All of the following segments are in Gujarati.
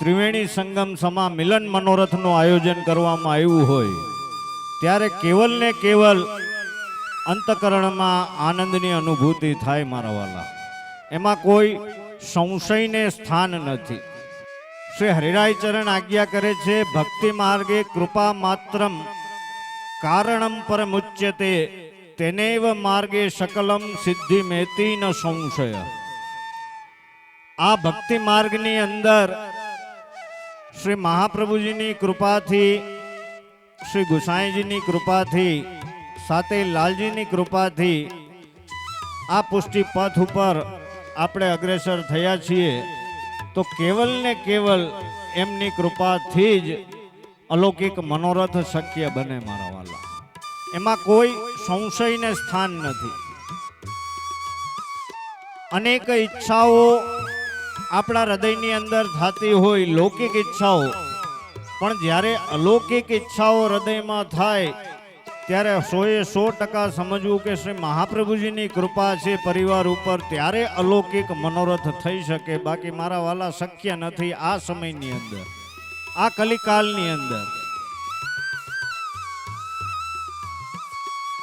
ત્રિવેણી સંગમ સમા મિલન મનોરથનું આયોજન કરવામાં આવ્યું હોય ત્યારે કેવલ ને કેવલ અંતકરણમાં આનંદની અનુભૂતિ થાય મારા વાલા. એમાં કોઈ સંશયને સ્થાન નથી. શ્રી હરિરાય ચરણ આજ્ઞા કરે છે, ભક્તિ માર્ગે કૃપા માત્રમ કારણમ પરમુચ્યતે તેનેવ માર્ગે સકલમ સિદ્ધિ મેતી ન સંશય. આ ભક્તિ માર્ગની અંદર શ્રી મહાપ્રભુજીની કૃપાથી, શ્રી ગુસાઈજીની કૃપાથી, સાથે લાલજીની કૃપાથી આ પુષ્ટિ પથ ઉપર આપણે અગ્રેસર થયા છીએ. તો કેવલ ને કેવલ એમની કૃપાથી જ અલૌકિક મનોરથ શક્ય બને મારા વાલા. એમાં કોઈ સંશયને સ્થાન નથી. અનેક ઈચ્છાઓ આપણા હૃદયની અંદર થતી હોય, લૌકિક ઈચ્છાઓ, પણ જ્યારે અલૌકિક ઈચ્છાઓ હૃદયમાં થાય ત્યારે 100% સમજવું કે શ્રી મહાપ્રભુજીની કૃપા છે પરિવાર ઉપર, ત્યારે અલૌકિક મનોરથ થઈ શકે. બાકી મારા વાલા શક્ય નથી આ સમયની અંદર, આ કલિકાલની અંદર.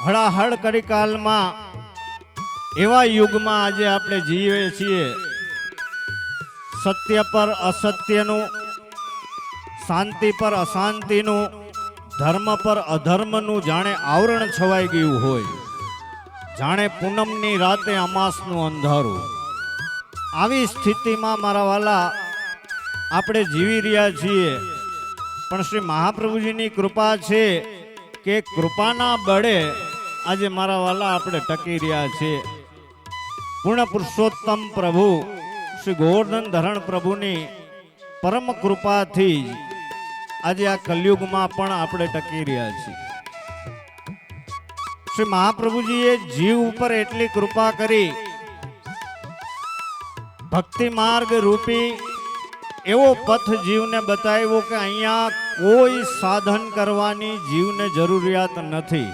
હળાહળ કલિકાલમાં, એવા યુગમાં આજે આપણે જીવીએ છીએ. સત્ય પર અસત્યનું, શાંતિ પર અશાંતિનું, ધર્મ પર અધર્મનું જાણે આવરણ છવાઈ ગયું હોય, જાણે પૂનમની રાતે અમાસનું અંધારું. આવી સ્થિતિમાં મારા વાલા આપણે જીવી રહ્યા છીએ. પણ શ્રી મહાપ્રભુજીની કૃપા છે કે કૃપાના બળે આજે મારા વાલા આપણે ટકી રહ્યા છીએ. પૂર્ણ પુરુષોત્તમ પ્રભુ શ્રી ગોવર્ધન ધરણ પ્રભુની પરમ કૃપાથી આજે આ કલયુગમાં પણ આપણે ટકી રહ્યા છીએ. શ્રી મહાપ્રભુજીએ જીવ ઉપર એટલી કૃપા કરી, ભક્તિ માર્ગ રૂપી એવો પથ જીવને બતાવ્યો કે અહીંયા કોઈ સાધન કરવાની જીવને જરૂરિયાત નથી.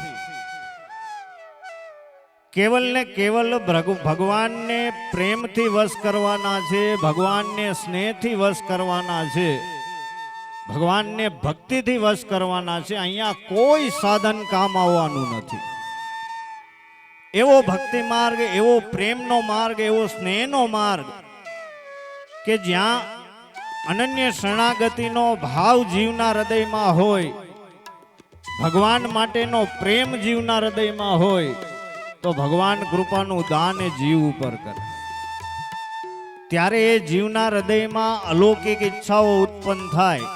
કેવલ ને કેવલ ભગવાનને પ્રેમથી વશ કરવાના છે, ભગવાનને સ્નેહથી વશ કરવાના છે, ભગવાનને ભક્તિથી વશ કરવાના છે. અહીંયા કોઈ સાધન કામ આવવાનું નથી. એવો ભક્તિ માર્ગ, એવો પ્રેમનો માર્ગ, એવો સ્નેહનો માર્ગ કે જ્યાં અનન્ય શરણાગતિનો ભાવ જીવના હૃદયમાં હોય, ભગવાન માટેનો પ્રેમ જીવના હૃદયમાં હોય, તો ભગવાન કૃપાનું દાન એ જીવ ઉપર કરે. ત્યારે એ જીવના હૃદયમાં અલૌકિક ઈચ્છાઓ ઉત્પન્ન થાય.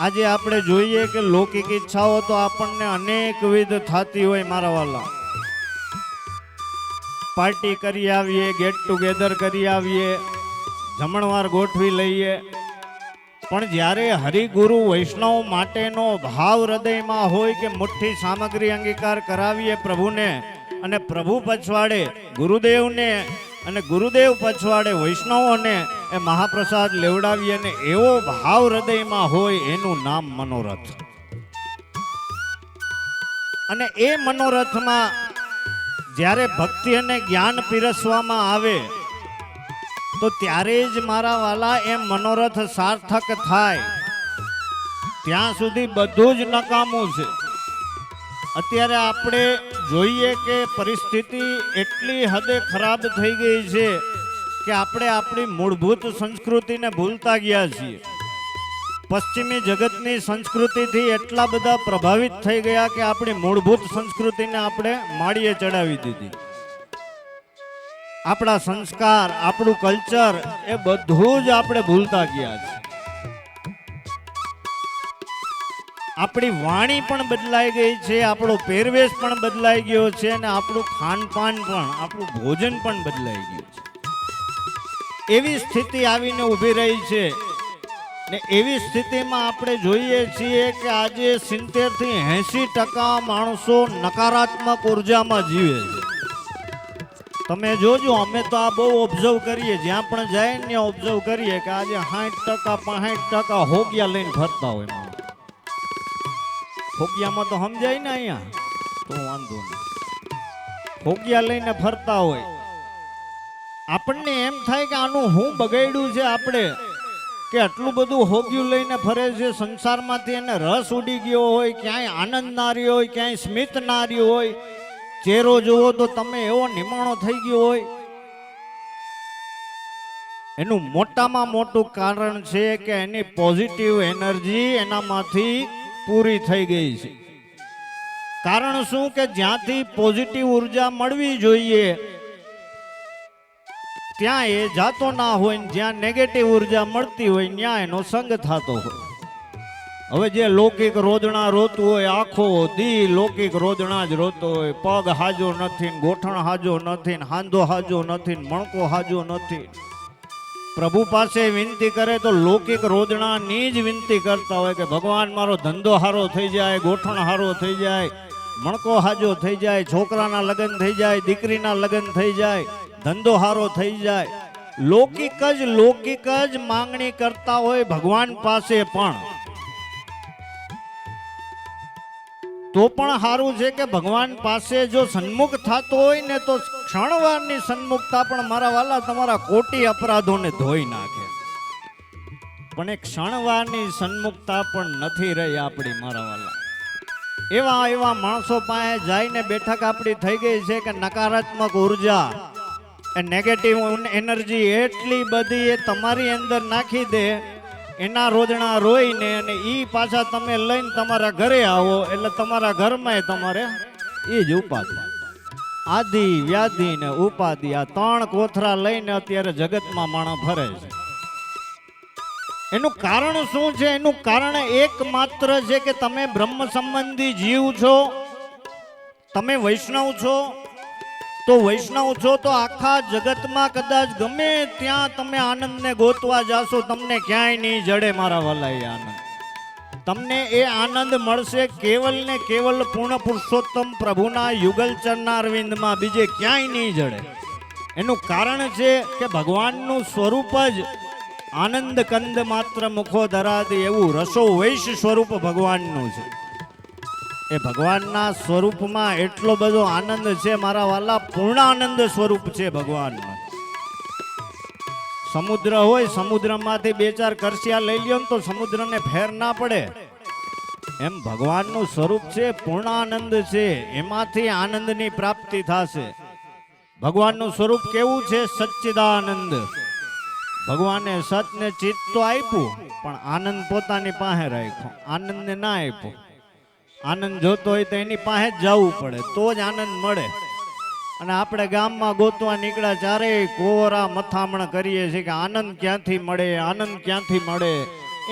આજે આપણે જોઈએ કે લૌકિક ઈચ્છાઓ તો આપણને અનેકવિધ થતી હોય મારા વાલા. પાર્ટી કરી આવીએ, ગેટ ટુગેધર કરી આવીએ, જમણવાર ગોઠવી લઈએ, પણ જ્યારે હરિગુરુ વૈષ્ણવ માટેનો ભાવ હૃદયમાં હોય કે મુઠ્ઠી સામગ્રી અંગીકાર કરાવીએ પ્રભુને, અને પ્રભુ પછવાડે ગુરુદેવને, અને ગુરુદેવ પછવાડે વૈષ્ણવોને એ મહાપ્રસાદ લેવડાવીએ, ને એવો ભાવ હૃદયમાં હોય, એનું નામ મનોરથ. અને એ મનોરથમાં જ્યારે ભક્તિ અને જ્ઞાન પીરસવામાં આવે તો ત્યારે જ મારા વાલા એ મનોરથ સાર્થક થાય. ત્યાં સુધી બધું જ નકામું છે. અત્યારે આપણે જોઈએ કે પરિસ્થિતિ એટલી હદે ખરાબ થઈ ગઈ છે કે આપણે આપણી મૂળભૂત સંસ્કૃતિને ભૂલતા ગયા છીએ. પશ્ચિમી જગતની સંસ્કૃતિથી એટલા બધા પ્રભાવિત થઈ ગયા કે આપણી મૂળભૂત સંસ્કૃતિને આપણે માળીએ ચડાવી દીધી. આપણા સંસ્કાર, આપણું કલ્ચર એ બધું જ આપણે ભૂલતા ગયા છે. આપણી વાણી પણ બદલાઈ ગઈ છે, આપણો પહેરવેશ પણ બદલાઈ ગયો છે, અને આપણું ખાનપાન પણ, આપણું ભોજન પણ બદલાઈ ગયું છે. એવી સ્થિતિ આવીને ઊભી રહી છે. ને એવી સ્થિતિમાં આપણે જોઈએ છીએ કે આજે 70 થી 80% માણસો નકારાત્મક ઉર્જામાં જીવે છે. તમે જોજો, અમે તો આ બહુ ઓબ્ઝર્વ કરીએ, જ્યાં પણ જાય ને ઓબ્ઝર્વ કરીએ કે આજે 60% 65% હોગિયા લઈને ફરતા હોય માણસ. હોગિયામાં તો સમજાય ને અહીંયા તો વાંધો નહીં, હોગિયા લઈને ફરતા હોય. આપણને એમ થાય કે આનું હું બગાડ્યું છે આપણે કે આટલું બધું હોગ્યું લઈને ફરે છે સંસારમાંથી, એને રસ ઉડી ગયો હોય, ક્યાંય આનંદ ના રહ્યો હોય, ક્યાંય સ્મિત ના રહ્યો હોય, ચહેરો જુઓ તો તમે એવો નિમાણો થઈ ગયો હોય. એનું મોટામાં મોટું કારણ છે કે એની પોઝિટિવ એનર્જી એનામાંથી પૂરી થઈ ગઈ છે. કારણ શું કે જ્યાંથી પોઝિટિવ ઉર્જા મળવી જોઈએ ત્યાં એ જાતો ના હોય, જ્યાં નેગેટિવ ઉર્જા મળતી હોય ત્યાં એનો સંગ થતો હોય. હવે જે લૌકિક રોદણા રોતું હોય, આખો દી લૌકિક રોદણા જ રોતો હોય, પગ હાજો નથી, ગોઠણ હાજો નથી, હાંધો હાજો નથી, મણકો હાજો નથી, પ્રભુ પાસે વિનંતી કરે તો લૌકિક રોદણાની જ વિનંતી કરતા હોય કે ભગવાન મારો ધંધો હારો થઈ જાય, ગોઠણ હારો થઈ જાય, મણકો હાજો થઈ જાય, છોકરાના લગ્ન થઈ જાય, દીકરીના લગ્ન થઈ જાય, ધંધો હારો થઈ જાય. લૌકિક જ માંગણી કરતા હોય ભગવાન પાસે. પણ તો પણ સારું છે કે ભગવાન પાસે જો સન્મુખ થતો હોય ને તો ક્ષણવારની સન્મુખતા પણ મારા વાલા તમારા કોટી અપરાધોને ધોઈ નાખે. પણ એક ક્ષણવારની સન્મુખતા પણ નથી રહી આપણી મારા વાલા. એવા માણસો પાસે જઈને બેઠક આપણી થઈ ગઈ છે કે નકારાત્મક ઉર્જા, એ નેગેટિવ એનર્જી એટલી બધી એ તમારી અંદર નાખી દે, એના રોજણા રોઈને અને ઈ પાછા તમે લઈને તમારા ઘરે આવો એટલે તમારા ઘરમાં તમારે એ જ ઉપાધિ, આદિ વ્યાધિ ને ઉપાધિ, આ ત્રણ કોથરા લઈને અત્યારે જગતમાં માણસ ફરે છે. એનું કારણ શું છે? એનું કારણ એકમાત્ર છે કે તમે બ્રહ્મ સંબંધી જીવ છો, તમે વૈષ્ણવ છો. તો વૈષ્ણવ છો તો આખા જગતમાં કદાચ ગમે ત્યાં તમે આનંદને ગોતવા જાશો, તમને ક્યાંય નહીં જડે મારા વાલા. એ આનંદ તમને એ આનંદ મળશે કેવલ ને કેવલ પૂર્ણ પુરુષોત્તમ પ્રભુના યુગલ ચરણારવિંદમાં, બીજે ક્યાંય નહીં જડે. એનું કારણ છે કે ભગવાનનું સ્વરૂપ જ આનંદ કંદ માત્ર મુખો ધરાતી, એવું રસો વૈશ સ્વરૂપ ભગવાનનું છે. એ ભગવાનના સ્વરૂપમાં એટલો બધો આનંદ છે મારા વાલા, પૂર્ણાનંદ સ્વરૂપ છે ભગવાનનું. સમુદ્ર હોય, સમુદ્રમાંથી બે ચાર કરશિયા લઈ લ્યો તો સમુદ્રને ફેર ના પડે. એમ ભગવાનનું સ્વરૂપ છે, પૂર્ણાનંદ છે, એમાંથી આનંદની પ્રાપ્તિ થશે. ભગવાનનું સ્વરૂપ કેવું છે? સચ્ચિદાનંદ. ભગવાને સત ને ચિત્ત તો આપ્યું પણ આનંદ પોતાની પાસે રાખ્યો, આનંદને ના આપ્યો. આનંદ જોતો હોય તો એની પાસે જ જવું પડે તો જ આનંદ મળે. અને આપણે ગામમાં ગોતવા નીકળ્યા ચારેય કોરા મથામણ કરીએ છીએ કે આનંદ ક્યાંથી મળે, આનંદ ક્યાંથી મળે.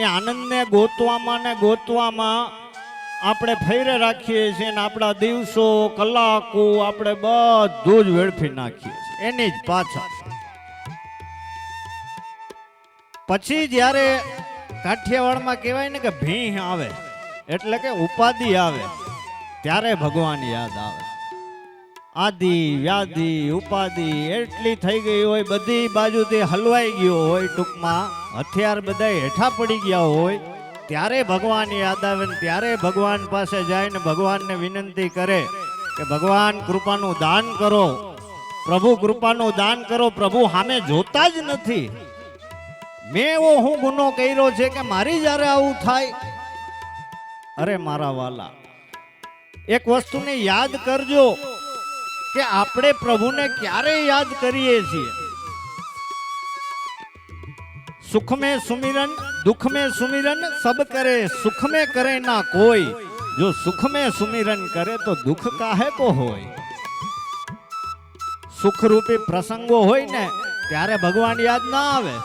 એ આનંદને ગોતવામાં આપણે ફેરે રાખીએ છીએ ને આપણા દિવસો કલાકો આપણે બધું જ વેડફી નાખીએ છીએ એની જ પાછળ. પછી જ્યારે કાઠિયાવાડમાં કહેવાય ને કે ભીહ આવે એટલે કે ઉપાધિ આવે, ત્યારે ભગવાન યાદ આવે. આદિ વ્યાધિ ઉપાધિ એટલી થઈ ગઈ હોય, બધી બાજુથી હલવાઈ ગયો હોય, ટૂંકમાં હથિયાર બધા હેઠા પડી ગયા હોય, ત્યારે ભગવાન યાદ આવે ને ત્યારે ભગવાન પાસે જાય ને ભગવાનને વિનંતી કરે કે ભગવાન કૃપાનું દાન કરો, પ્રભુ કૃપાનું દાન કરો. પ્રભુ સામે જોતા જ નથી. મેં એવો હું ગુનો કર્યો છે કે મારી જ્યારે આવું થાય? અરે મારા વાલા, એક વસ્તુને યાદ કરજો કે આપણે પ્રભુને ક્યારે યાદ કરીએ છીએ? સુખ में सुमिरन दुख में सुमिरन सब करे, सुख में करे ना कोई, जो सुख में सुमिरन करे तो दुख काहे को होय. સુખ રૂપી પ્રસંગો હોય ને ત્યારે ભગવાન યાદ ના આવે,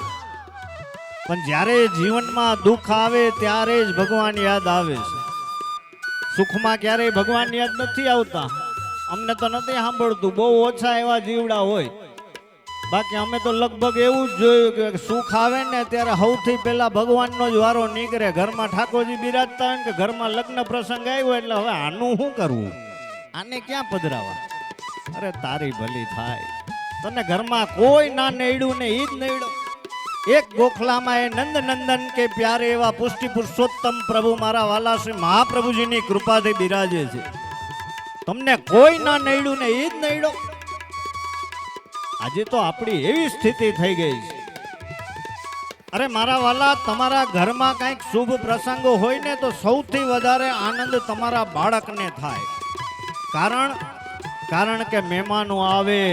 પણ જ્યારે જીવનમાં દુઃખ આવે ત્યારે જ ભગવાન યાદ આવે છે. સુખમાં ક્યારેય ભગવાન યાદ નથી આવતા. અમને તો નથી સાંભળતું, બહુ ઓછા એવા જીવડા હોય. બાકી અમે તો લગભગ એવું જ જોયું કે સુખ આવે ને ત્યારે સૌથી પહેલા ભગવાનનો જ વારો નીકળે. ઘરમાં ઠાકોરજી બિરાજતા હોય ને કે ઘરમાં લગ્ન પ્રસંગ આવ્યો એટલે હવે આનું શું કરવું, આને ક્યાં પધરાવા? અરે તારી ભલી થાય, તને ઘરમાં કોઈ ના નડ્યું ને ઈ જ નડ્યો. એક ગોખલામાં એ નંદ નંદન કે પ્યારે એવા પુષ્ટિ પુરુષોત્તમ પ્રભુ મારા વાલા શ્રી મહાપ્રભુજીની કૃપાથી બિરાજે છે. તમને કોઈ ના નડ્યું ને ઈ જ નડ્યો. આજે તો આપણી એવી સ્થિતિ થઈ ગઈ છે અરે મારા વાલા, તમારા ઘરમાં કંઈક શુભ પ્રસંગો હોય ને તો સૌથી વધારે આનંદ તમારા બાળકને થાય. કારણ કે મહેમાનો આવે,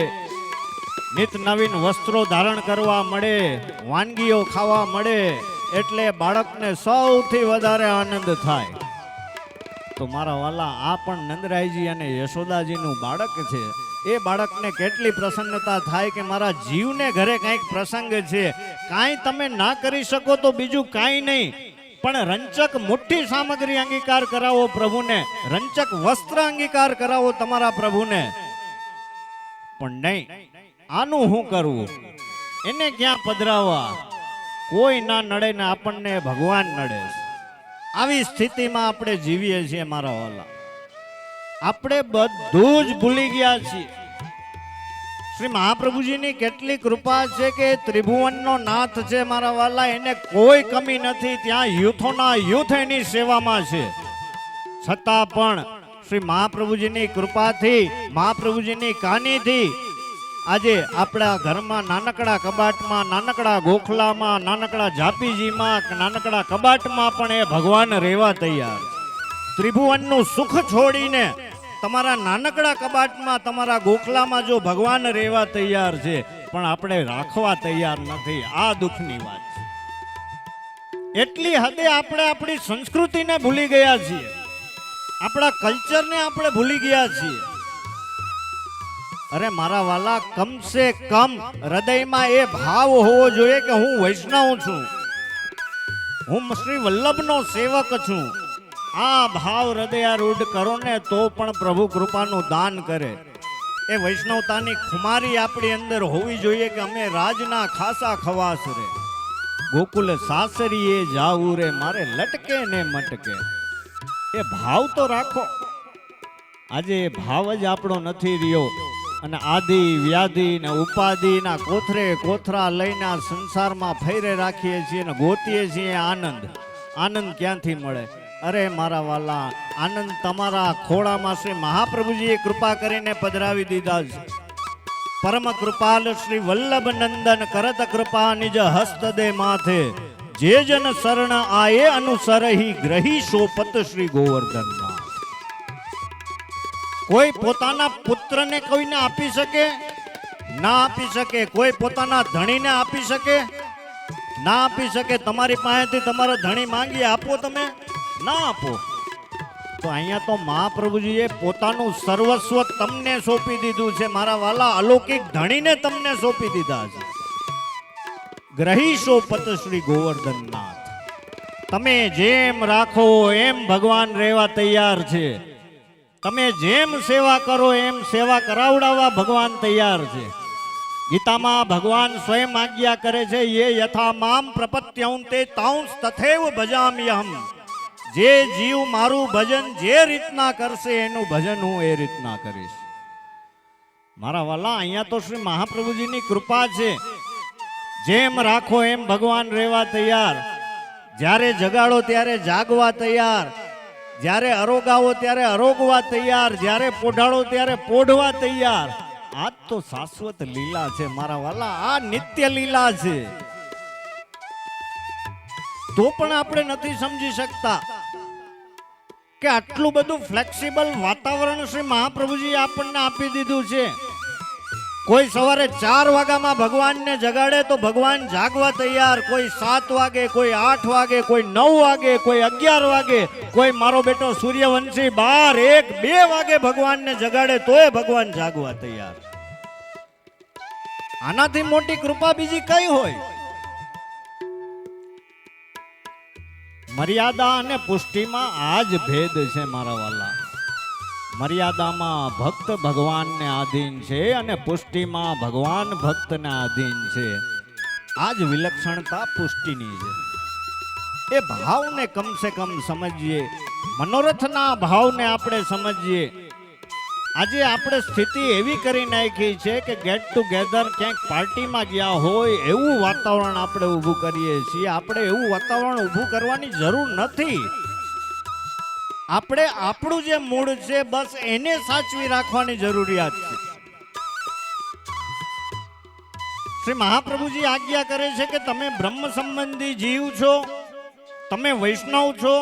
નિત નવીન વસ્ત્રો ધારણ કરવા મળે, વાનગીઓ ખાવા મળે, એટલે બાળકને સૌથી વધારે આનંદ થાય. તો મારા વાલા, આ પણ નંદરાયજી અને યશોદાજીનું બાળક છે. એ બાળકને કેટલી પ્રસન્નતા થાય કે મારા જીવને ઘરે કંઈક પ્રસંગ છે. કાંઈ તમે ના કરી શકો તો બીજું કાંઈ નહીં, પણ રંચક મુઠ્ઠી સામગ્રી અંગીકાર કરાવો પ્રભુને, રંચક વસ્ત્ર અંગીકાર કરાવો તમારા પ્રભુને. પણ નહીં, આનું શું કરવું, એને ક્યાં પધરાવવા, કોઈ ના નડે ને આપણને ભગવાન નડે. આવી સ્થિતિમાં આપણે જીવીએ છીએ મારા વાલા. આપણે બધું જ ભૂલી ગયા છીએ. શ્રી મહાપ્રભુજીની કેટલી કૃપા છે કે ત્રિભુવનનો નાથ છે મારા વાલા, એને કોઈ કમી નથી. ત્યાં યુથોના યુથ એની સેવામાં છે. છતાં પણ શ્રી મહાપ્રભુજીની કૃપાથી, મહાપ્રભુજીની કાનીથી આજે આપણા ઘરમાં નાનકડા કબાટમાં, નાનકડા ગોખલામાં, નાનકડા જાપીજીમાં, નાનકડા કબાટમાં પણ એ ભગવાન રહેવા તૈયાર. ત્રિભુવનનું સુખ છોડીને તમારા નાનકડા કબાટમાં, તમારા ગોખલામાં જો ભગવાન રહેવા તૈયાર છે, પણ આપણે રાખવા તૈયાર નથી. આ દુઃખની વાત છે. એટલી હદે આપણે આપણી સંસ્કૃતિને ભૂલી ગયા છીએ, આપણા કલ્ચરને આપણે ભૂલી ગયા છીએ. અરે મારા વાલા, કમસે કમ હૃદયમાં એ ભાવ હોવો જોઈએ કે હું વૈષ્ણવ છું, હું શ્રી વલ્લભનો સેવક છું. આ ભાવ હૃદયારૂઢ કરો ને તો પણ પ્રભુ કૃપાનું દાન કરે. એ વૈષ્ણવતાની ખુમારી આપણી અંદર હોવી જોઈએ કે અમે રાજના ખાસા ખવાસ રે, ગોકુલ સાસરીએ જાવું રે, મારે લટકે ને મટકે. એ ભાવ તો રાખો. આજે એ ભાવ જ આપણો નથી રહ્યો, અને આદિ વ્યાધિ ને ઉપાધિ ના કોથરે કોથરા લઈને આ સંસારમાં ફેરે રાખીએ છીએ ને ગોતીએ છીએ આનંદ. આનંદ ક્યાંથી મળે? અરે મારા વાલા, આનંદ તમારા ખોળામાં શ્રી મહાપ્રભુજીએ કૃપા કરીને પધરાવી દીધા છે. પરમ કૃપાલ શ્રી વલ્લભ નંદન કરત કૃપા નિજ હસ્ત દે માથે, જે જન શરણ આયે અનુસરહી ગ્રહી શોપત શ્રી ગોવર્ધન. કોઈ પોતાના પુત્રને કોઈને આપી શકે? ના આપી શકે. કોઈ પોતાના ધણીને આપી શકે? ના આપી શકે. તમારી પાસેથી તમારો ધણી માંગી આપો, તમે ના આપો. તો અહીંયા તો મહાપ્રભુજીએ પોતાનું સર્વસ્વ તમને સોંપી દીધું છે મારા વાલા. અલૌકિક ધણીને તમને સોંપી દીધા છે. ગ્રહી શોપત શ્રી ગોવર્ધનનાથ. તમે જેમ રાખો એમ ભગવાન રહેવા તૈયાર છે. તમે જેમ સેવા કરો એમ સેવા કરાવડાવવા ભગવાન તૈયાર છે. ગીતામાં ભગવાન સ્વયં આજ્ઞા કરે છે, યે યથા મામ પ્રપત્યંતે તાંસ તથૈવ ભજામ્યહમ. જે જીવ મારું ભજન જે રીતના કરશે એનું ભજન હું એ રીતના કરીશ. મારા વાલા, અહીંયા તો શ્રી મહાપ્રભુજીની કૃપા છે. જેમ રાખો એમ ભગવાન રહેવા તૈયાર. જ્યારે જગાડો ત્યારે જાગવા તૈયાર, જ્યારે અરોગાવો ત્યારે અરોગવા તૈયાર, જ્યારે પોઢાડો ત્યારે પોઢવા તૈયાર. આ તો શાશ્વત લીલા છે મારા વાલા, આ નિત્ય લીલા છે. તો પણ આપણે નથી સમજી શકતા કે આટલું બધું ફ્લેક્સિબલ વાતાવરણ શ્રી મહાપ્રભુજી આપણને આપી દીધું છે. કોઈ સવારે 4 વાગ્યામાં ભગવાનને જગાડે તો ભગવાન જાગવા તૈયાર. કોઈ 7 વાગે, કોઈ 8 વાગે, કોઈ 9 વાગે, કોઈ 11 વાગે, કોઈ મારો બેટો સૂર્યવંશી 12, 1, 2 વાગે ભગવાનને જગાડે તોય ભગવાન જાગવા તૈયાર. આનાથી મોટી કૃપા બીજી કઈ હોય? મર્યાદા અને પુષ્ટિમાં આ જ ભેદ છે મારા વાલા. મર્યાદામાં ભક્ત ભગવાનને આધીન છે અને પુષ્ટિમાં ભગવાન ભક્તને આધીન છે. આ જ વિલક્ષણતા પુષ્ટિની છે. એ ભાવને કમસે કમ સમજીએ, મનોરથના ભાવને આપણે સમજીએ. આજે આપણે સ્થિતિ એવી કરી નાખી છે કે ગેટ ટુગેધર ક્યાંક પાર્ટીમાં ગયા હોય એવું વાતાવરણ આપણે ઊભું કરીએ છીએ. આપણે એવું વાતાવરણ ઊભું કરવાની જરૂર નથી. આપણે આપણું જે મૂળ છે બસ એને સાચવી રાખવાની જરૂરિયાત છે. શ્રી મહાપ્રભુજી આજ્ઞા કરે છે કે તમે બ્રહ્મ સંબંધી જીવ છો, તમે વૈષ્ણવ છો,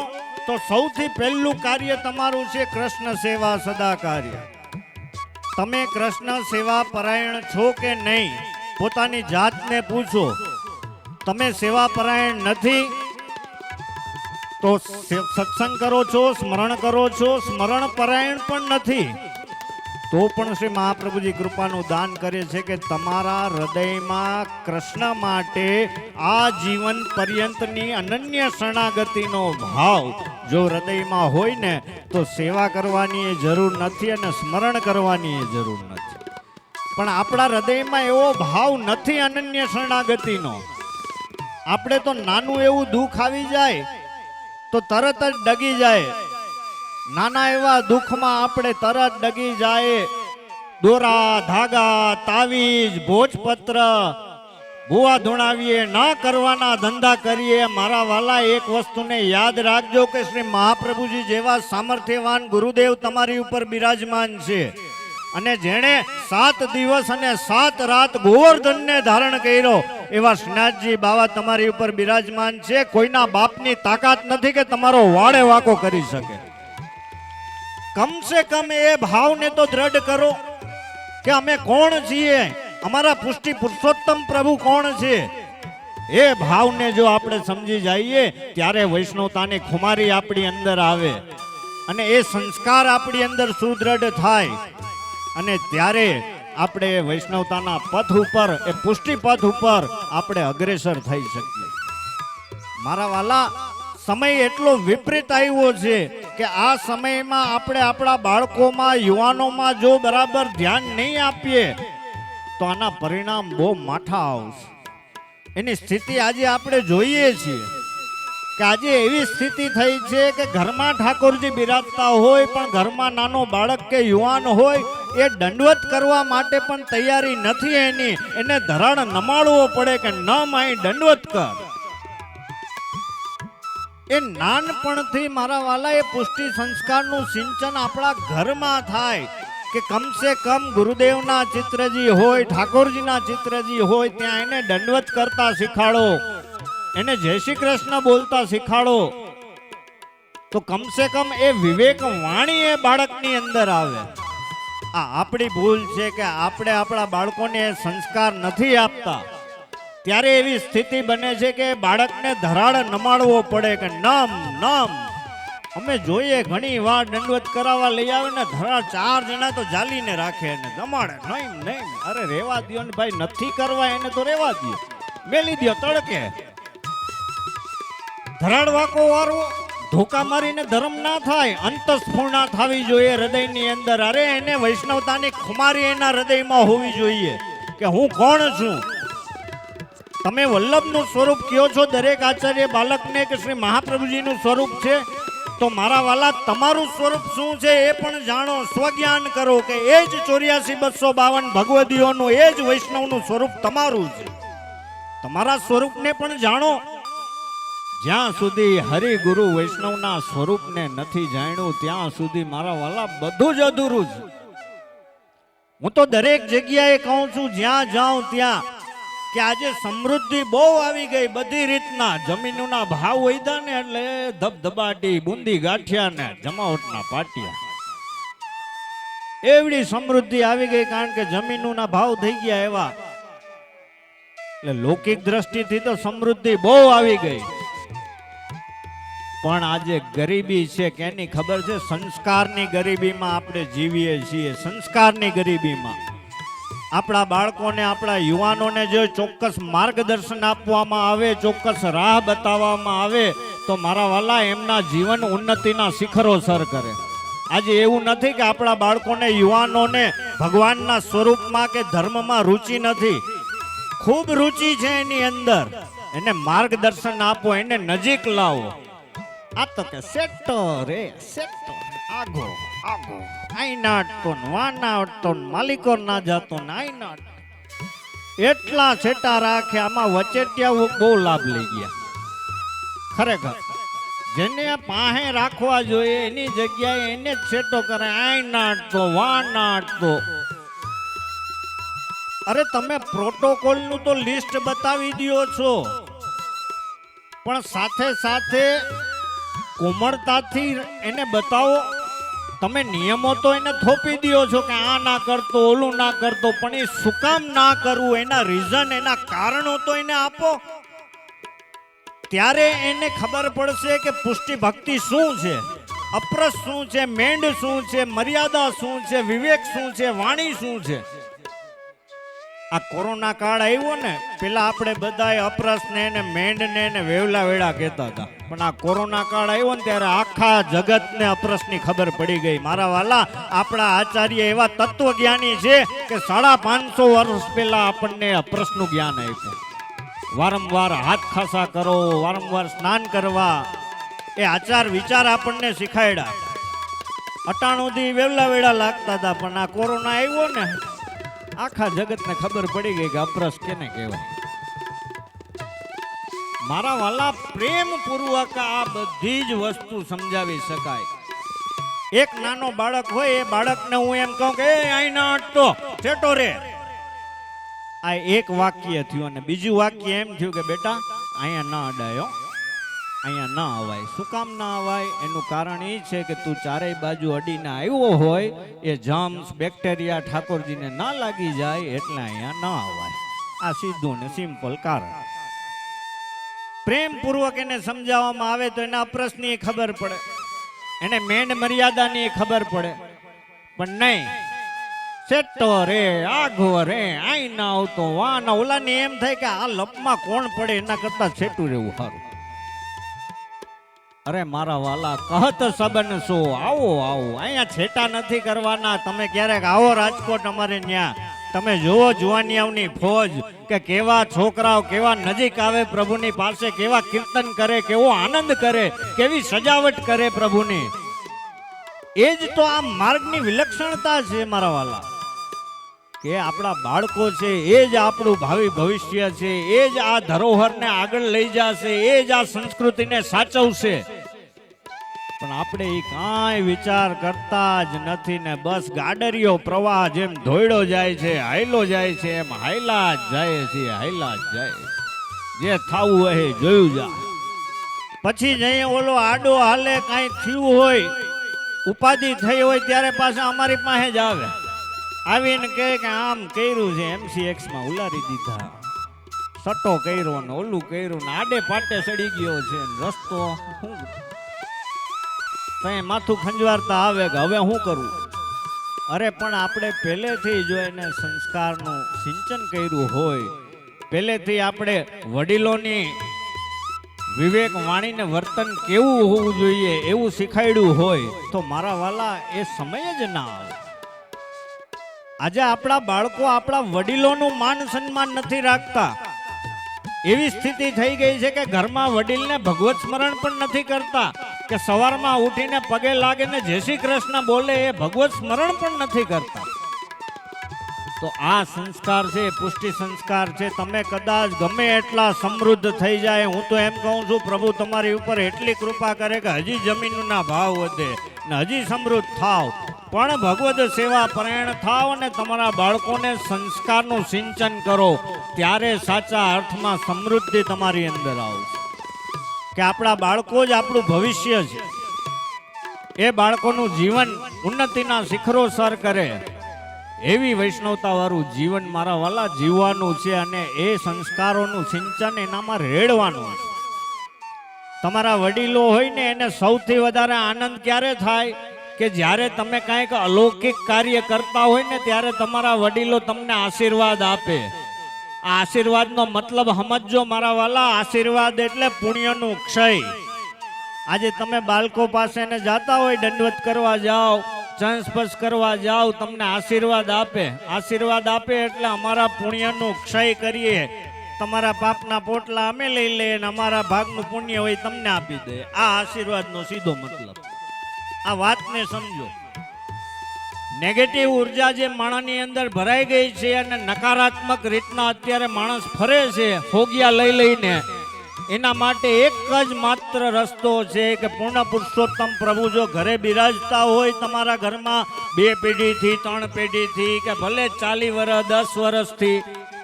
તો સૌથી પહેલું કાર્ય તમારું છે કૃષ્ણ સેવા સદા કાર્ય. તમે કૃષ્ણ સેવા પરાયણ છો કે નહીં, પોતાની જાતને પૂછો. તમે સેવા પરાયણ નથી તો સત્સંગ કરો છો, સ્મરણ કરો છો, સ્મરણ પરાયણ પણ નથી, તો પણ શ્રી મહાપ્રભુજી કૃપાનું દાન કરે છે કે તમારા હૃદયમાં કૃષ્ણ માટે આ જીવન પર્યંતની અનન્ય શરણાગતિનો ભાવ જો હૃદયમાં હોય ને તો સેવા કરવાની એ જરૂર નથી અને સ્મરણ કરવાની એ જરૂર નથી. પણ આપણા હૃદયમાં એવો ભાવ નથી અનન્ય શરણાગતિનો. આપણે તો નાનું એવું દુઃખ આવી જાય તો તરત જ ડગી જાય. નાના એવા દુઃખમાં આપણે તરત ડગી જાય. દોરા, ધાગા, તાવીજ, ભોજપત્ર, ભૂવા ધૂણાવીએ, ન કરવાના ધંધા કરીએ. મારા વાલા, એક વસ્તુને યાદ રાખજો કે શ્રી મહાપ્રભુજી જેવા સામર્થ્યવાન ગુરુદેવ તમારી ઉપર બિરાજમાન છે, અને જેણે 7 દિવસ અને 7 રાત ગોવર્ધનને ધારણ કર્યો એવા શ્રીનાથજી બાવા તમારી ઉપર બિરાજમાન છે. કોઈના બાપની તાકાત નથી કે તમારો વાડે વાકો કરી શકે. કમ સે કમ એ ભાવને તો દ્રઢ કરો કે અમે કોણ છીએ, અમારા પુષ્ટિ પુરુષોત્તમ પ્રભુ કોણ છે. એ ભાવને જો આપણે સમજી જઈએ ત્યારે વૈષ્ણવતાની ખુમારી આપણી અંદર આવે અને એ સંસ્કાર આપણી અંદર સુદ્રઢ થાય, અને ત્યારે આપણે વૈષ્ણવતાના પથ ઉપર, એ પુષ્ટિ પથ ઉપર આપણે અગ્રેસર થઈ શકીએ. મારા વાલા, સમય એટલો વિપરીત આવ્યો છે કે આ સમયમાં આપણે આપણા બાળકોમાં, યુવાનોમાં જો બરાબર ધ્યાન નહીં આપીએ તો આના પરિણામ બહુ માઠા આવશે. એની સ્થિતિ આજે આપણે જોઈએ છીએ કે આજે એવી સ્થિતિ થઈ છે કે ઘરમાં ઠાકોરજી બિરાજતા હોય પણ ઘરમાં નાનો બાળક કે યુવાન હોય એ દંડવત કરવા માટે પણ તૈયારી નથી એની. એને ધરાડ નમાડવો પડે કે ન માય દંડવત કર. એ નાનપણથી મારા વાલા એ પુષ્ટિ સંસ્કારનું સિંચન આપણા ઘરમાં થાય કે કમસે કમ ગુરુદેવના ચિત્રજી હોય, ઠાકોરજીના ચિત્રજી હોય, ત્યાં એને દંડવત કરતા શીખાડો, એને જય શ્રી કૃષ્ણ બોલતા શીખાડો, તો કમસે કમ એ વિવેક વાણી એ બાળકની અંદર આવે. આ આપણી ભૂલ છે કે આપણે આપણા બાળકોને સંસ્કાર નથી આપતા. ત્યારે એવી સ્થિતિ બને છે કે બાળકને ધરાડ નમાડવો પડે કે નમ નમ. અમે જોઈએ ઘણી વાર દંડવત કરાવવા લઈ આવે ને ધરાડ 4 જણા તો જાલીને રાખે ને નમાડે. નહીં નહીં, અરે રેવા દો ને ભાઈ, નથી કરવા એને તો રેવા દો, મેલી દો તડકે. ધરાડ વાકો વાળો ધોકા મારીને ધર્મ ના થાય, અંતસ્ફૂર્ણા થવી જોઈએ હૃદયની અંદર. અરે એને વૈષ્ણવતાની ખુમારી એના હૃદયમાં હોવી જોઈએ કે હું કોણ છું. તમે વલ્લભનું સ્વરૂપ કયો છો દરેક આચાર્ય બાલકને કે શ્રી મહાપ્રભુજીનું સ્વરૂપ છે, તો મારા વાલા તમારું સ્વરૂપ શું છે એ પણ જાણો, સ્વજ્ઞાન કરો કે એ જ 84,252 ભગવદીઓનું, એ જ વૈષ્ણવનું સ્વરૂપ તમારું છે. તમારા સ્વરૂપને પણ જાણો. જ્યાં સુધી હરિગુરુ વૈષ્ણવના સ્વરૂપને નથી જાણ્યું ત્યાં સુધી મારા વાલા બધું જ અધૂરું છે. હું તો દરેક જગ્યાએ કહું છું, જ્યાં જાઉં ત્યાં, કે આજે સમૃદ્ધિ બહુ આવી ગઈ બધી રીતના. જમીનના ભાવ વધ્યા ને એટલે ધબધબાટી, બુંદી ગાંઠિયા ને જમાવટના પાટિયા, એવડી સમૃદ્ધિ આવી ગઈ. કારણ કે જમીનના ભાવ થઈ ગયા એવા, એટલે લૌકિક દ્રષ્ટિથી તો સમૃદ્ધિ બહુ આવી ગઈ. પણ આજે ગરીબી છે કેની ખબર છે? સંસ્કારની ગરીબીમાં આપણે જીવીએ છીએ. સંસ્કારની ગરીબીમાં આપણા બાળકોને, આપણા યુવાનોને જો ચોક્કસ માર્ગદર્શન આપવામાં આવે, ચોક્કસ રાહ બતાવવામાં આવે તો મારા વાલા એમના જીવન ઉન્નતિના શિખરો સર કરે. આજે એવું નથી કે આપણા બાળકોને, યુવાનોને ભગવાનના સ્વરૂપમાં કે ધર્મમાં રુચિ નથી. ખૂબ રુચિ છે એની અંદર. એને માર્ગદર્શન આપો, એને નજીક લાવો. આ તો કે સેટો રે સેટો, આગો આગો, આઈ નાટતો વાનાટતો માલિકો ના જાતો આઈ નાટ, એટલા સેટા રાખે. આમાં વચેટિયા બહુ લાભ લઈ ગયા ખરેખર. જેને પાસે રાખવા જોઈએ એની જગ્યાએ એને જ સેટો કરે, આઈ નાટતો વાનાટતો. અરે તમે પ્રોટોકોલનું તો લિસ્ટ બતાવી દો છો, પણ સાથે સાથે કોમળતાથી એને બતાવો. તમે નિયમો તો એને થોપી દો છો કે આ ના કરતો, ઓલું ના કરતો, પણ એ શું કામ ના કરવું, એના રીઝન, એના કારણો તો એને આપો. ત્યારે એને ખબર પડશે કે પુષ્ટિ ભક્તિ શું છે, અપ્રસ શું છે, મેંડ શું છે, મર્યાદા શું છે, વિવેક શું છે, વાણી શું છે. આ કોરોના કાળ આવ્યો ને, પેલા આપણે બધા અપ્રસ ને મેંડ ને વેવલા વેળા કહેતા હતા, પણ આ કોરોના કાળ આવ્યો ને ત્યારે આખા જગતને અપ્રસની ખબર પડી ગઈ. મારા વાલા, આપણા આચાર્ય એવા તત્વજ્ઞાની છે કે 550 વર્ષ પહેલા આપણને અપ્રસનું જ્ઞાન આપ્યું. વારંવાર હાથ ખાસા કરો, વારંવાર સ્નાન કરવા, એ આચાર વિચાર આપણને શીખાડ્યા. અટાણુંથી વેવલા વેળા લાગતા હતા, પણ આ કોરોના આવ્યો ને, આખા જગતને ખબર પડી ગઈ કે અપ્રસ કેને કહેવાય. મારા વાલા, પ્રેમ પૂર્વક આ બધી જ વસ્તુ સમજાવી શકાય. એક નાનો બાળક હોય, એ બાળકને હું એમ કહું કે અહીં ના અટતો, છેટો રે, આ એક વાક્ય થયું. અને બીજું વાક્ય એમ થયું કે બેટા અહીંયા ના અડાયો, અહીંયા ના અવાય. શું કામ ના અવાય? એનું કારણ એ છે કે તું ચારેય બાજુ અડીને આવ્યો હોય, એ જમ્સ બેક્ટેરિયા ઠાકોરજીને ના લાગી જાય, એટલે અહીંયા ના અવાય. આ સીધું ને સિમ્પલ કારણ. પ્રેમ પૂર્વક એને સમજાવવામાં આવે તો એના અપ્રસની ખબર પડે, એને મેંડ મર્યાદાની ખબર પડે. પણ નહીં, સેટો રે, આઘો રે, આઈ ના આવતો, વા ના ઓલાને એમ થાય કે આ લપમાં કોણ પડે, એના કરતા છેટું રહેવું સારું. અરે મારા વાલા, કહત સબન સો, આવો આવો, અહીંયા છેટા નથી કરવાના. તમે ક્યારેક આવો રાજકોટ, અમારે ત્યાં તમે જુઓ જુવાનિયાઓની ફોજ, કે કેવા છોકરાઓ કેવા નજીક આવે પ્રભુની પાસે, કેવા કીર્તન કરે, કેવો આનંદ કરે, કેવી સજાવટ કરે પ્રભુની. એ જ તો આ માર્ગની વિલક્ષણતા છે મારા વાલા, કે આપણા બાળકો છે એ જ આપણું ભાવિ ભવિષ્ય છે, એ જ આ ધરોહરને આગળ લઈ જશે, એ જ આ સંસ્કૃતિને સાચવશે. પણ આપણે એ કાંઈ વિચાર કરતા જ નથી ને, બસ ગાડરિયો પ્રવાહ જેમ ધોયડો જાય છે, હાયલો જાય છે, એમ હાયલા જ જાય છે, હાયલા જ જાય. જે થાવું હોય જોયું જા. પછી જઈએ ઓલો આડો હાલે, કાંઈ થયું હોય, ઉપાધિ થઈ હોય, ત્યારે પાછા અમારી પાસે જ આવે, આવીને કહે કે આમ કર્યું છે, MCX માં ઉલારી દીધા, સટ્ટો કર્યો ને ઓલું કર્યું ને આડે પાટે સડી ગયો છે, રસ્તો શું કઈ માથું ખંજવારતા આવે કે હવે શું કરવું. અરે પણ આપણે પહેલેથી જો એને સંસ્કારનું સિંચન કર્યું હોય, પહેલેથી આપણે વડીલોની વિવેક વાણીને વર્તન કેવું હોવું જોઈએ એવું શીખાડ્યું હોય, તો મારા વાલા એ સમય જ ના આવે. આજે આપણા બાળકો આપણા વડીલોનું માન સન્માન નથી રાખતા. એવી સ્થિતિ થઈ ગઈ છે કે ઘરમાં વડીલને ભગવત સ્મરણ પણ નથી કરતા, કે સવારમાં ઉઠીને પગે લાગે ને જય શ્રી કૃષ્ણ બોલે, એ ભગવત સ્મરણ પણ નથી કરતા. તો આ સંસ્કાર છે, પુષ્ટિ સંસ્કાર છે. તમે કદાચ ગમે એટલા સમૃદ્ધ થઈ જાય, હું તો એમ કહું છું પ્રભુ તમારી ઉપર એટલી કૃપા કરે કે હજી જમીનના ભાવ વધે ને હજી સમૃદ્ધ થાવ, પણ ભગવદ સેવા પરાયણ થાવ અને તમારા બાળકોને સંસ્કારનું સિંચન કરો, ત્યારે સાચા અર્થમાં સમૃદ્ધિ તમારી અંદર આવશે. કે આપણા બાળકો જ આપણું ભવિષ્ય છે. એ બાળકોનું જીવન ઉન્નતિના શિખરો સર કરે એવી વૈષ્ણવતા વાળું જીવન મારા વાલા જીવવાનું છે, અને એ સંસ્કારોનું સિંચન એનામાં રેડવાનું છે. તમારા વડીલો હોય ને, એને સૌથી વધારે આનંદ ક્યારે થાય કે જ્યારે તમે કાંઈક અલૌકિક કાર્ય કરતા હોય ને, ત્યારે તમારા વડીલો તમને આશીર્વાદ આપે. આ આશીર્વાદનો મતલબ સમજો મારા વાલા, આશીર્વાદ એટલે પુણ્યનું ક્ષય. આજે તમે બાળકો પાસે ને જાતા હોય, દંડવત કરવા જાઓ, ચંસ્પર્શ કરવા જાઓ, તમને આશીર્વાદ આપે. આશીર્વાદ આપે એટલે અમારા પુણ્યનું ક્ષય કરીએ, તમારા પાપના પોટલા અમે લઈ લઈએ અને અમારા ભાગનું પુણ્ય હોય તમને આપી દે. આ આશીર્વાદનો સીધો મતલબ. આ વાતને સમજો. નેગેટિવ ઉર્જા જે માણસની અંદર ભરાઈ ગઈ છે અને નકારાત્મક રીતના અત્યારે માણસ ફરે છે ફોગિયા લઈ લઈને, એના માટે એક જ માત્ર રસ્તો છે કે પૂર્ણ પુરુષોત્તમ પ્રભુ જો ઘરે બિરાજતા હોય તમારા ઘરમાં 2 પેઢીથી 3 પેઢીથી કે ભલે 40 વર્ષ 10 વર્ષથી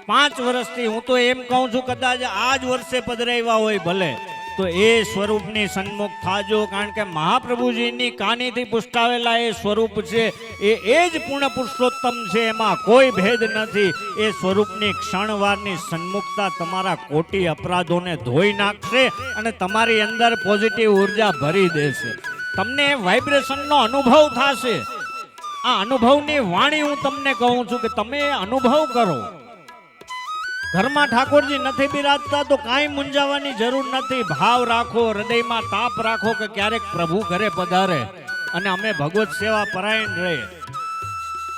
5 વર્ષથી, હું તો એમ કહું છું કદાચ આ જ વર્ષે પધરાવ્યા હોય ભલે, તો એ સ્વરૂપની સન્મુખ થાજો. કારણ કે મહાપ્રભુજીની કાનીથી પુષ્ટાવેલા એ સ્વરૂપ છે, એ જ પૂર્ણ પુરુષોત્તમ છે, એમાં કોઈ ભેદ નથી. એ સ્વરૂપની ક્ષણવારની સન્મુખતા તમારા કોટી અપરાધોને ધોઈ નાખશે અને તમારી અંદર પોઝિટિવ ઉર્જા ભરી દેશે. તમને વાઇબ્રેશનનો અનુભવ થશે. આ અનુભવની વાણી હું તમને કહું છું કે તમે અનુભવ કરો. ઘરમાં ઠાકોરજી નથી બિરાજતા તો કાંઈ મૂંઝાવાની જરૂર નથી. ભાવ રાખો, હૃદયમાં તાપ રાખો કે ક્યારેક પ્રભુ ઘરે પધારે અને અમે ભગવત સેવા પરાયણ રહે.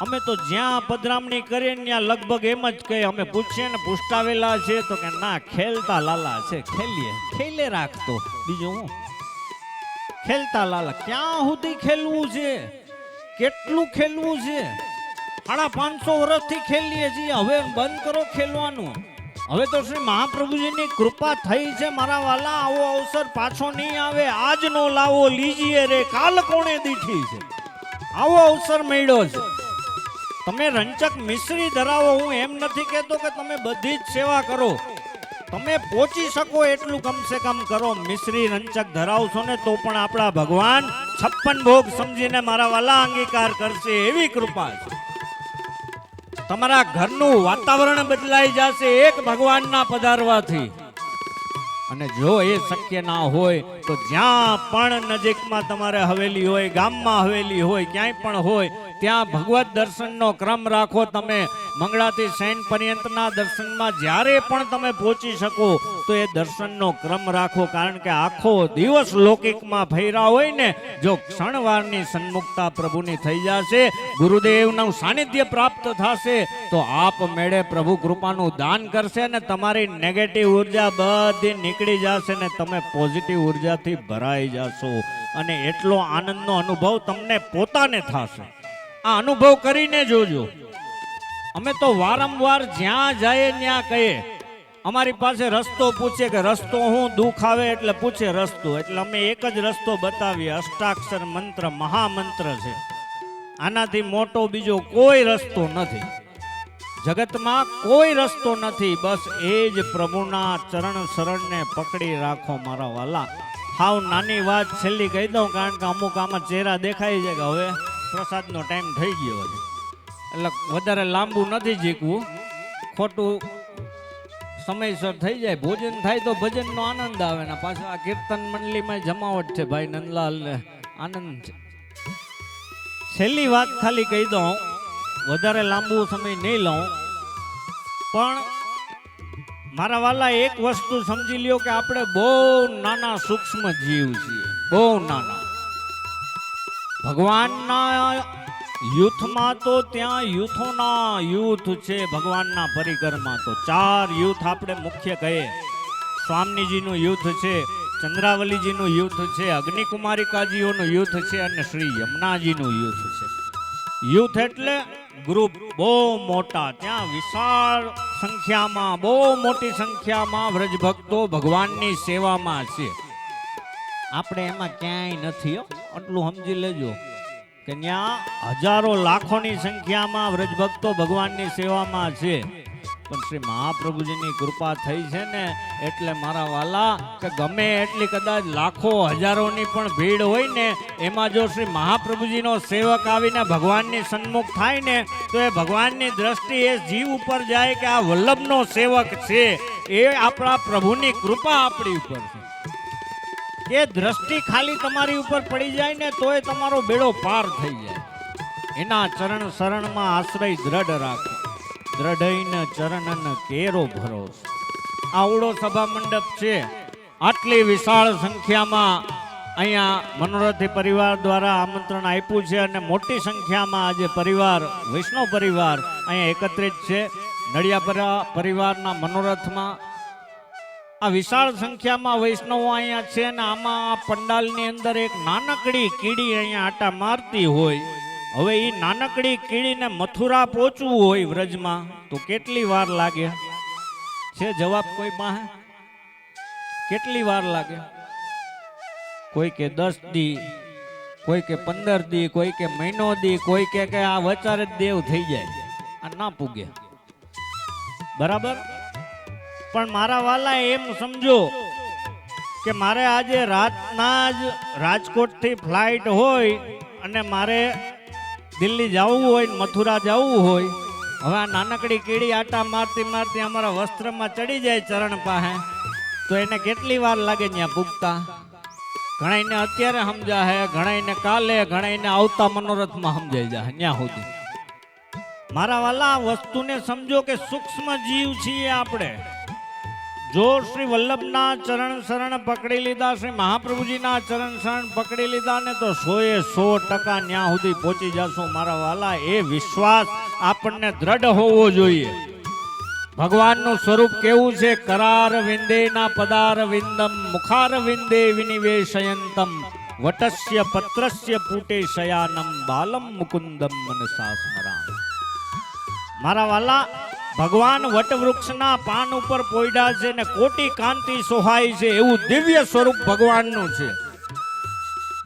અમે તો જ્યાં પધરામણી કરીએ ત્યાં લગભગ એમ જ કહીએ, અમે પૂછીએ ને પુષ્ટાવેલા છે તો કે ના ખેલતા લાલા છે, ખેલીએ ખેલે રાખતો. બીજું હું ખેલતા લાલા, ક્યાં સુધી ખેલવું છે, કેટલું ખેલવું છે? 550 વર્ષથી ખેલીએ છીએ, હવે બંધ કરો ખેલવાનું. હવે તો શ્રી મહાપ્રભુજીની કૃપા થઈ છે મારા વાલા, આવો અવસર પાછો નહીં આવે. આજ નો લાવો લીજીએ રે, કાલ કોણે દીઠી છે. આવો અવસર મળ્યો છે. તમે રંચક મિશ્રી ધરાવો, હું એમ નથી કહેતો કે તમે બધી જ સેવા કરો, તમે પહોંચી શકો એટલું કમસે કમ કરો. મિશ્રી રંચક ધરાવશો ને તો પણ આપણા ભગવાન 56 ભોગ સમજીને મારા વાલા અંગીકાર કરશે, એવી કૃપા છે. તમારા ઘરનું વાતાવરણ બદલાઈ જશે એક ભગવાનના પધારવાથી. અને જો એ શક્ય ના હોય તો જ્યાં પણ નજીકમાં તમારે હવેલી હોય, ગામમાં હવેલી હોય, ક્યાંય પણ હોય, ત્યાં ભગવત દર્શનનો ક્રમ રાખો. તમે મંગળાથી શયન પર્યંતના દર્શનમાં જ્યારે પણ તમે પહોંચી શકો તો એ દર્શનનો ક્રમ રાખો. કારણ કે આખો દિવસ લૌકિકમાં ફર્યા હોય ને, જો ક્ષણવારની સન્મુખતા પ્રભુની થઈ જશે, ગુરુદેવનું સાનિધ્ય પ્રાપ્ત થશે, તો આપ મેળે પ્રભુ કૃપાનું દાન કરશે ને તમારી નેગેટિવ ઉર્જા બધી નીકળી જશે ને તમે પોઝિટિવ ઉર્જાથી ભરાઈ જશો. અને એટલો આનંદનો અનુભવ તમને પોતાને થશે. આ અનુભવ કરીને જોજો. અમે તો વારંવાર જ્યાં જઈએ ત્યાં કહીએ, અમારી પાસે રસ્તો પૂછે કે રસ્તો હું, દુઃખ આવે એટલે પૂછે રસ્તો, એટલે અમે એક જ રસ્તો બતાવીએ. અષ્ટાક્ષર મંત્ર મહામંત્ર છે, આનાથી મોટો બીજો કોઈ રસ્તો નથી જગતમાં, કોઈ રસ્તો નથી. બસ એ જ પ્રભુના ચરણ શરણને પકડી રાખો મારા વાલા. હાવ નાની વાત છેલ્લી કહી દઉં, કારણ કે અમુક આમાં ચહેરા દેખાય છે કે હવે પ્રસાદનો ટાઈમ થઈ ગયો છે, એટલે વધારે લાંબુ નથી જીકવું, ખોટું સમયસર થઈ જાય. ભોજન થાય તો ભજનનો આનંદ આવે ને પાછું આ કીર્તન મંડળીમાં જમાવટ છે ભાઈ નંદલાલ ને, આનંદ છે. છેલ્લી વાત ખાલી કહી દઉં, વધારે લાંબુ સમય નહીં લઉં, પણ મારા વાલા એક વસ્તુ સમજી લ્યો કે આપણે બહુ નાના સૂક્ષ્મ જીવ છીએ, બહુ નાના. ભગવાનના યુથમાં તો ત્યાં યુથોના યુથ છે. ભગવાનના પરિકરમાં તો 4 યુથ આપણે મુખ્ય કહીએ. સ્વામીજીનું યુથ છે, ચંદ્રાવલીજીનું યુથ છે, અગ્નિકુમારિકાજીઓનું યુથ છે અને શ્રી યમુનાજીનું યુથ છે. યુથ એટલે ગ્રુપ બહુ મોટા, ત્યાં વિશાળ સંખ્યામાં, બહુ મોટી સંખ્યામાં વ્રજભક્તો ભગવાનની સેવામાં છે. આપણે એમાં ક્યાંય નથી, આટલું સમજી લેજો કે ત્યાં હજારો લાખોની સંખ્યામાં વ્રજભક્તો ભગવાનની સેવામાં છે. પણ શ્રી મહાપ્રભુજીની કૃપા થઈ છે ને, એટલે મારા વાલા કે ગમે એટલી કદાચ લાખો હજારોની પણ ભીડ હોય ને, એમાં જો શ્રી મહાપ્રભુજીનો સેવક આવીને ભગવાનની સન્મુખ થાય ને, તો એ ભગવાનની દ્રષ્ટિ એ જીવ ઉપર જાય કે આ વલ્લભનો સેવક છે, એ આપણા પ્રભુની કૃપા આપણી ઉપર છે. એ દ્રષ્ટિ ખાલી તમારી ઉપર પડી જાય ને તોય તમારો બેડો પાર થઈ જાય. એના ચરણ શરણમાં આશ્રય દ્રઢ રાખો, દ્રઢઈને ચરણન કેરો ભરોસ. આવડો સભા મંડપ છે, આટલી વિશાળ સંખ્યામાં અહીંયા મનોરથી પરિવાર દ્વારા આમંત્રણ આપ્યું છે અને મોટી સંખ્યામાં આજે પરિવાર, વૈષ્ણવ પરિવાર અહીંયા એકત્રિત છે. નડિયાપરા પરિવારના મનોરથમાં આ વિશાળ સંખ્યામાં વૈષ્ણવો અહીંયા છે ને આમાં આ પંડાલની અંદર એક નાનકડી કીડી અહીંયા આટા મારતી હોય. હવે એ નાનકડી કીડીને મથુરા પહોંચવું હોય વ્રજમાં તો કેટલી વાર લાગે છે? જવાબ કોઈ પાસે? કેટલી વાર લાગે? કોઈ કે 10 દી, કોઈ કે 15 દી, કોઈ કે મહિનો દી, કોઈ કે આ વચારે જ દેવ થઈ જાય, આ ના પૂગે. બરાબર? પણ મારા વાલા એમ સમજો કે મારે આજે રાતના જ રાજકોટથી ફ્લાઇટ હોય અને મારે દિલ્હી જવું હોય, મથુરા જવું હોય. હવે આ નાનકડી કીડી આટા મારતી મારતી અમારા વસ્ત્રમાં ચડી જાય ચરણ પાસે, તો એને કેટલી વાર લાગે ત્યાં પૂગતા? ઘણાઈને અત્યારે સમજા હે, ઘણાઈને કાલે, ઘણાઈને આવતા મનોરથમાં સમજાઈ જાય ત્યાં સુધી. મારા વાલા વસ્તુને સમજો કે સૂક્ષ્મ જીવ છીએ આપણે. જો શ્રી વલ્લભના ચરણ શરણ પકડી લીધા, શ્રી મહાપ્રભુજીના ચરણ શરણ પકડી લીધા ને તો 100% ત્યાં સુધી પહોંચી જશું. મારા વાલા એ વિશ્વાસ આપણને દ્રઢ હોવો જોઈએ. ભગવાનનું સ્વરૂપ કેવું છે? કરાર વિંદેના પદાર વિંદમ મુખાર વિંદે વિનિવેશયંતમ વટસ્ય પત્રસ્ય પૂટે શયાનમ બાલમ મુકુંદમ મનસા સ્મરામ. મારા વાલા ભગવાન વટવૃક્ષના પાન ઉપર પોયડા છે ને કોટી કાંતિ સોહાય છે, એવું દિવ્ય સ્વરૂપ ભગવાનનું છે.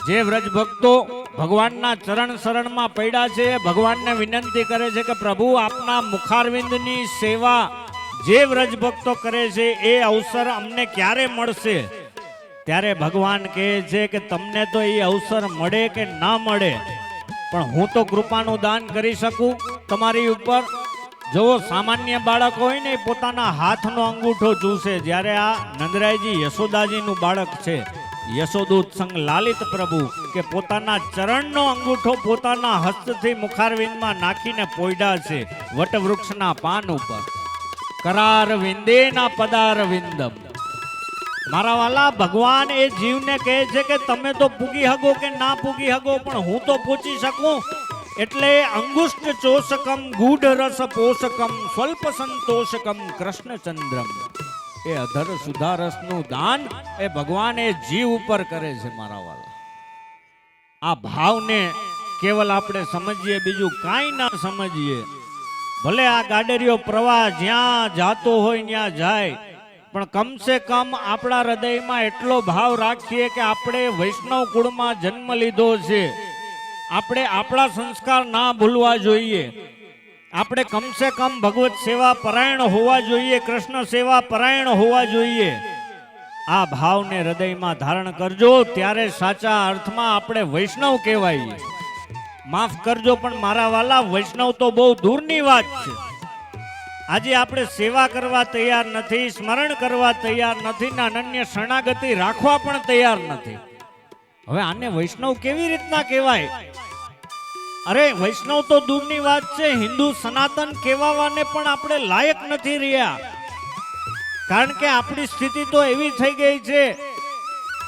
જે વ્રજ ભક્તો ભગવાનના ચરણ શરણમાં પડ્યા છે, ભગવાનને વિનંતી કરે છે કે પ્રભુ આપના મુખારવિંદની સેવા જે વ્રજ ભક્તો કરે છે એ અવસર અમને ક્યારે મળશે? ત્યારે ભગવાન કહે છે કે તમને તો એ અવસર મળે કે ના મળે, પણ હું તો કૃપાનું દાન કરી શકું તમારી ઉપર. જો સામાન્ય બાળક હોય ને પોતાના હાથનો અંગૂઠો ચૂસે, જ્યારે આ નંદરાયજી યશોદાજીનું બાળક છે, યશોદૂત સંગ લાલિત પ્રભુ કે પોતાના ચરણનો અંગૂઠો પોતાના હસ્તથી મુખારવિંદમાં નાખીને પોયડા છે વટવૃક્ષના પાન ઉપર. કરાર વિંદેના પદાર વિંદમ. મારા વાલા ભગવાન એ જીવને કહે છે કે તમે તો પૂગી હગો કે ના પૂગી હગો, પણ હું તો પહોંચી શકું. એટલે અંગુષ્ઠ ચોષકમ ગૂઢ રસ પોષકમ સ્વલ્પ સંતોષકમ કૃષ્ણચંદ્રમ. એ અધર સુધારસનું દાન એ ભગવાન એ જીવ ઉપર કરે છે. મારા વાલા આ ભાવને કેવલ આપણે સમજીએ, બીજું કાંઈ ના સમજીએ. ભલે આ ગાડરિયો પ્રવાહ જ્યાં જાતો હોય ત્યાં જાય, પણ કમસે કમ આપણા હૃદયમાં એટલો ભાવ રાખીએ કે આપણે વૈષ્ણવ કુળમાં જન્મ લીધો છે. આપણે આપણા સંસ્કાર ના ભૂલવા જોઈએ. આપણે કમસે કમ ભગવત સેવા પરાયણ હોવા જોઈએ, કૃષ્ણ સેવા પરાયણ હોવા જોઈએ. આ ભાવને હૃદયમાં ધારણ કરજો, ત્યારે સાચા અર્થમાં આપણે વૈષ્ણવ કહેવાય. માફ કરજો પણ મારા વાલા વૈષ્ણવ તો બહુ દૂરની વાત છે. આજે આપણે સેવા કરવા તૈયાર નથી, સ્મરણ કરવા તૈયાર નથી, ને અનન્ય શરણાગતિ રાખવા પણ તૈયાર નથી. હવે આને વૈષ્ણવ કેવી રીતના કહેવાય? અરે વૈષ્ણવ તો દૂરની વાત છે, હિન્દુ સનાતન કહેવાને પણ આપણે લાયક નથી રહ્યા. કારણ કે આપણી સ્થિતિ તો એવી થઈ ગઈ છે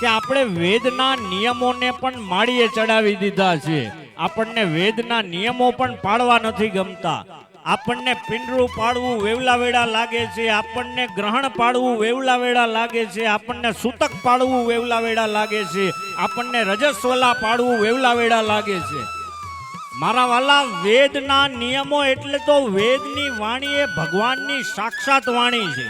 કે આપણે વેદના નિયમોને પણ માળીએ ચડાવી દીધા છે. આપણને વેદના નિયમો પણ પાળવા નથી ગમતા. આપણને પિંડરું પાડવું વેવલા વેડા લાગે છે, આપણને ગ્રહણ પાડવું વેવલા વેડા લાગે છે, આપણને સૂતક પાડવું વેવલા વેડા લાગે છે, આપણને રજસ્વલા પાડવું વેવલા વેડા લાગે છે. મારા વાલા વેદના નિયમો એટલે તો વેદની વાણી એ ભગવાનની સાક્ષાત વાણી છે.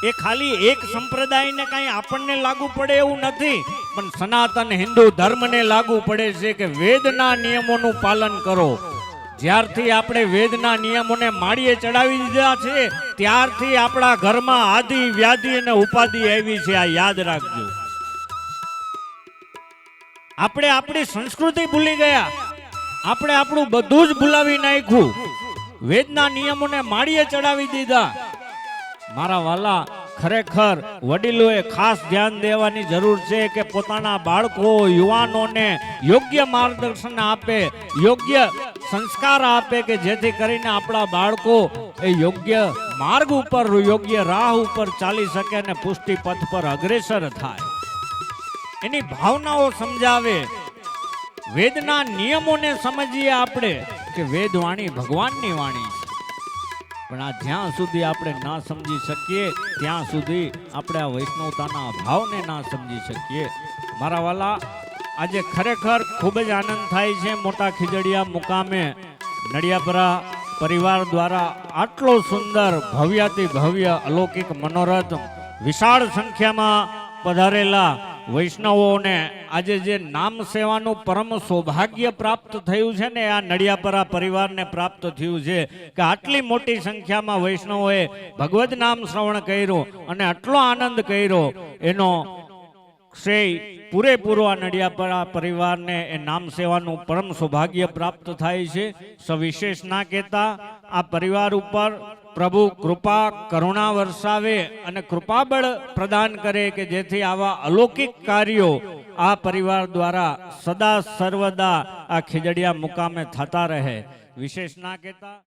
એ ખાલી એક સંપ્રદાયને કઈ આપણને લાગુ પડે એવું નથી, પણ સનાતન હિન્દુ ધર્મને લાગુ પડે છે કે વેદના નિયમોનું પાલન કરો. જ્યારથી આપણે વેદના નિયમોને માળીએ ચડાવી દીધા છે, ત્યારથી આપણા ઘરમાં આદિ વ્યાધિ અને ઉપાધિ આવી છે. આ યાદ રાખજો. આપણે આપણી સંસ્કૃતિ ભૂલી ગયા, આપણે આપણું બધું જ ભૂલાવી નાખ્યું, વેદના નિયમોને માળીએ ચડાવી દીધા. મારા વાલા ખરેખર વડીલોએ ખાસ ધ્યાન દેવાની જરૂર છે કે પોતાના બાળકો યુવાનોને યોગ્ય માર્ગદર્શન આપે, યોગ્ય સંસ્કાર આપે, કે જેથી કરીને આપણા બાળકો એ યોગ્ય માર્ગ ઉપર, યોગ્ય રાહ ઉપર ચાલી શકે અને પુષ્ટિ પથ પર અગ્રેસર થાય. એની ભાવનાઓ સમજાવે. વેદના નિયમોને સમજીએ આપણે કે વેદવાણી ભગવાનની વાણી છે. પણ આ જ્યાં સુધી આપણે ના સમજી શકીએ ત્યાં સુધી આપણે આ વૈષ્ણવતાના ભાવને ના સમજી શકીએ. મારા વાલા આજે ખરેખર ખૂબ જ આનંદ થાય છે. મોટા ખીજડીયા મુકામે નડિયાપરા પરિવાર દ્વારા આટલો સુંદર ભવ્યાતિ ભવ્ય અલૌકિક મનોરથ વિશાળ સંખ્યામાં પધારેલા વૈષ્ણવોને આજે જે નામ સેવાનું પરમ સૌભાગ્ય પ્રાપ્ત થયું છે ને, આ નડિયાપરા પરિવારને પ્રાપ્ત થયું છે કે આટલી મોટી સંખ્યામાં વૈષ્ણવોએ ભગવદ નામ શ્રવણ કર્યું અને આટલો આનંદ કર્યો, એનો શ્રેય પૂરેપૂરો આ નડિયાપરા પરિવારને એ નામ સેવાનું પરમ સૌભાગ્ય પ્રાપ્ત થાય છે. સવિશેષ ના કહેતા આ પરિવાર ઉપર પ્રભુ કૃપા કરુણા વરસાવે અને કૃપાબળ પ્રદાન કરે કે જેથી આવા અલૌકિક કાર્યો આ પરિવાર દ્વારા સદા સર્વદા આ ખીજડીયા મુકામે થતા રહે. વિશેષ ના કહેતા